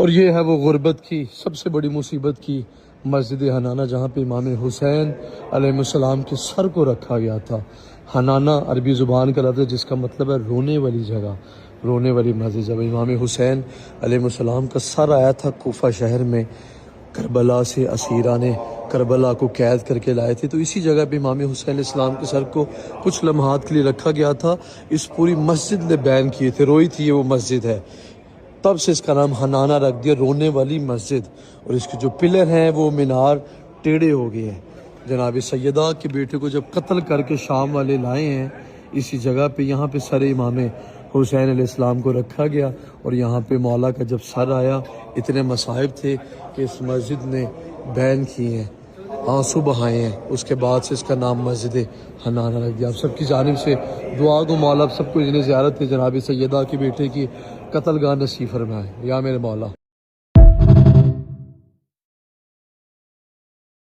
اور یہ ہے وہ غربت کی سب سے بڑی مصیبت کی مسجد حنانہ، جہاں پہ امام حسین علیہ السلام کے سر کو رکھا گیا تھا۔ حنانہ عربی زبان کا لفظ ہے جس کا مطلب ہے رونے والی جگہ، رونے والی مسجد۔ جب امام حسین علیہ السلام کا سر آیا تھا کوفہ شہر میں، کربلا سے اسیران کربلا کو قید کر کے لائے تھے، تو اسی جگہ پہ امام حسین علیہ السلام کے سر کو کچھ لمحات کے لیے رکھا گیا تھا۔ اس پوری مسجد نے بین کیے تھے، روئی تھی یہ وہ مسجد ہے، تب سے اس کا نام حنانہ رکھ دیا، رونے والی مسجد۔ اور اس کے جو پلر ہیں وہ مینار ٹیڑھے ہو گئے ہیں۔ جناب سیدہ کے بیٹے کو جب قتل کر کے شام والے لائے ہیں، اسی جگہ پہ یہاں پہ سر امام حسین علیہ السلام کو رکھا گیا، اور یہاں پہ مولا کا جب سر آیا اتنے مصائب تھے کہ اس مسجد نے بین کیے ہیں، آنسو بہائے ہیں، اس کے بعد سے اس کا نام مسجد حنانہ رکھ دیا۔ آپ سب کی جانب سے دعا گو مولا آپ سب کو اذن زیارت ہے جناب سیدہ کے بیٹے کی قتل گاہ نصیب فرمائے یا میرے مولا۔